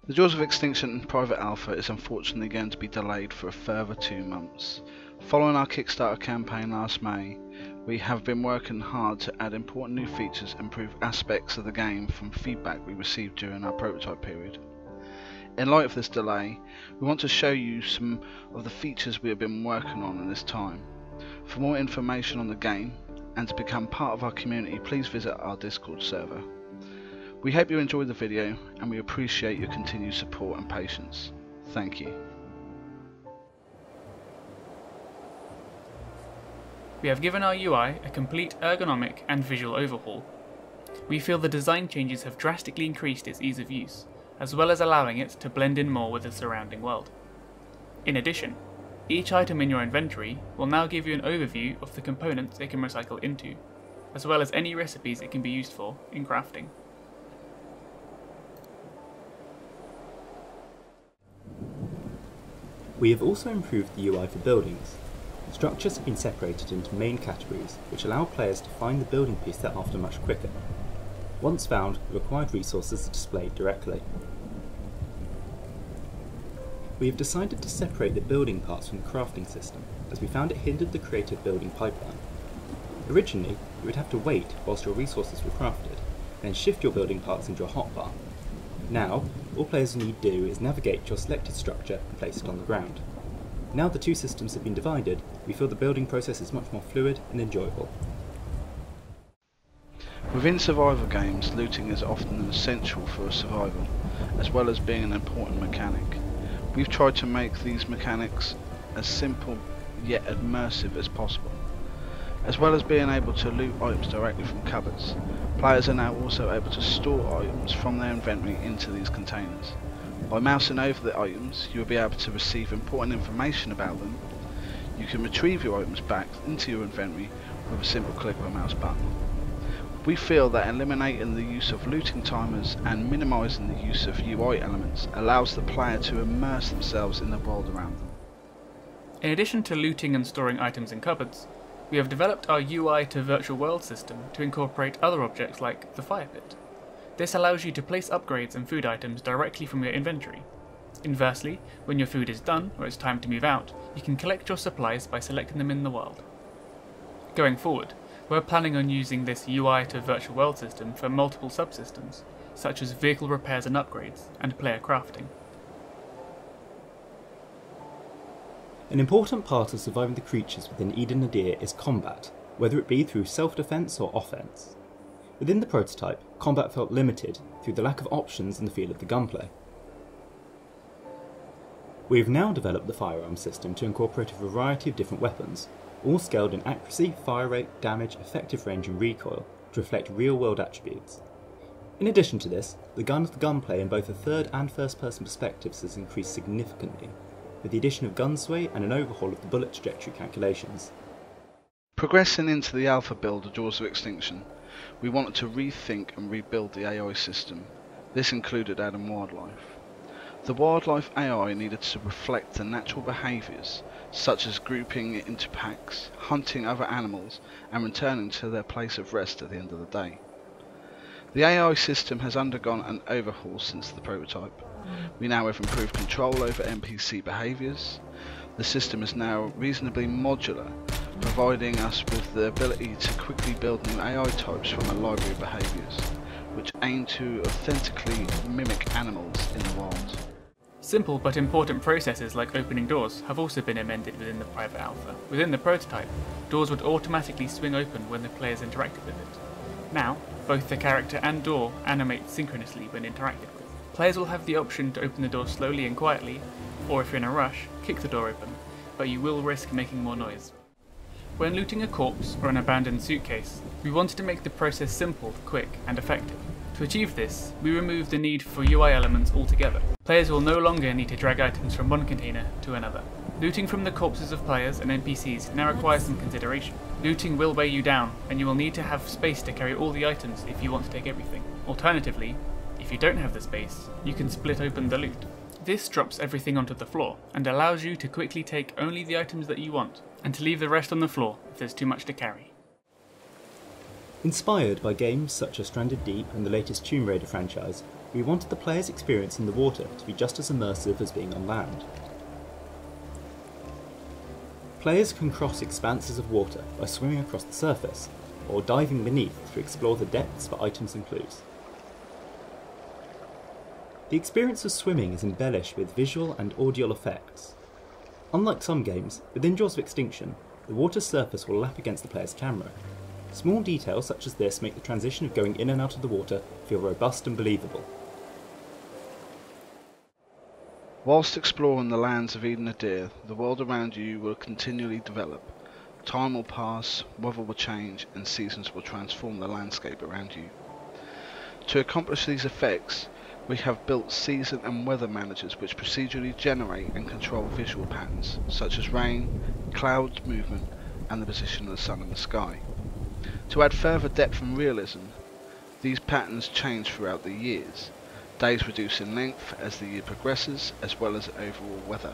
The Jaws of Extinction Private Alpha is unfortunately going to be delayed for a further 2 months. Following our Kickstarter campaign last May, we have been working hard to add important new features and improve aspects of the game from feedback we received during our prototype period. In light of this delay, we want to show you some of the features we have been working on in this time. For more information on the game and to become part of our community, please visit our Discord server. We hope you enjoyed the video and we appreciate your continued support and patience. Thank you. We have given our UI a complete ergonomic and visual overhaul. We feel the design changes have drastically increased its ease of use, as well as allowing it to blend in more with the surrounding world. In addition, each item in your inventory will now give you an overview of the components it can recycle into, as well as any recipes it can be used for in crafting. We have also improved the UI for buildings. Structures have been separated into main categories, which allow players to find the building piece they're after much quicker. Once found, the required resources are displayed directly. We have decided to separate the building parts from the crafting system, as we found it hindered the creative building pipeline. Originally, you would have to wait whilst your resources were crafted, and then shift your building parts into a hotbar. Now, all players need to do is navigate your selected structure and place it on the ground. Now the two systems have been divided, we feel the building process is much more fluid and enjoyable. Within survival games, looting is often essential for survival, as well as being an important mechanic. We've tried to make these mechanics as simple yet immersive as possible. As well as being able to loot items directly from cupboards, players are now also able to store items from their inventory into these containers. By mousing over the items, you will be able to receive important information about them. You can retrieve your items back into your inventory with a simple click of a mouse button. We feel that eliminating the use of looting timers and minimising the use of UI elements allows the player to immerse themselves in the world around them. In addition to looting and storing items in cupboards, we have developed our UI to virtual world system to incorporate other objects like the fire pit. This allows you to place upgrades and food items directly from your inventory. Inversely, when your food is done or it's time to move out, you can collect your supplies by selecting them in the world. Going forward, we're planning on using this UI to virtual world system for multiple subsystems, such as vehicle repairs and upgrades, and player crafting. An important part of surviving the creatures within Eden Nadir is combat, whether it be through self-defense or offense. Within the prototype, combat felt limited through the lack of options in the field of the gunplay. We have now developed the firearm system to incorporate a variety of different weapons, all scaled in accuracy, fire rate, damage, effective range and recoil to reflect real-world attributes. In addition to this, the gunplay in both the third and first-person perspectives has increased significantly, with the addition of gun sway and an overhaul of the bullet trajectory calculations. Progressing into the alpha build of Jaws of Extinction, we wanted to rethink and rebuild the AI system. This included adding wildlife. The wildlife AI needed to reflect the natural behaviours, such as grouping into packs, hunting other animals, and returning to their place of rest at the end of the day. The AI system has undergone an overhaul since the prototype. We now have improved control over NPC behaviours. The system is now reasonably modular, providing us with the ability to quickly build new AI types from a library of behaviours, which aim to authentically mimic animals in the wild. Simple but important processes like opening doors have also been amended within the private alpha. Within the prototype, doors would automatically swing open when the players interacted with it. Now, both the character and door animate synchronously when interacted with. Players will have the option to open the door slowly and quietly, or if you're in a rush, kick the door open, but you will risk making more noise. When looting a corpse or an abandoned suitcase, we wanted to make the process simple, quick and effective. To achieve this, we removed the need for UI elements altogether. Players will no longer need to drag items from one container to another. Looting from the corpses of players and NPCs now requires some consideration. Looting will weigh you down, and you will need to have space to carry all the items if you want to take everything. Alternatively, if you don't have the space, you can split open the loot. This drops everything onto the floor, and allows you to quickly take only the items that you want, and to leave the rest on the floor if there's too much to carry. Inspired by games such as Stranded Deep and the latest Tomb Raider franchise, we wanted the player's experience in the water to be just as immersive as being on land. Players can cross expanses of water by swimming across the surface, or diving beneath to explore the depths for items and clues. The experience of swimming is embellished with visual and audio effects. Unlike some games, within Jaws of Extinction, the water's surface will lap against the player's camera. Small details such as this make the transition of going in and out of the water feel robust and believable. Whilst exploring the lands of Eden Adir, the world around you will continually develop. Time will pass, weather will change, and seasons will transform the landscape around you. To accomplish these effects, we have built season and weather managers which procedurally generate and control visual patterns, such as rain, cloud movement, and the position of the sun in the sky. To add further depth and realism, these patterns change throughout the years. Days reduce in length as the year progresses, as well as overall weather.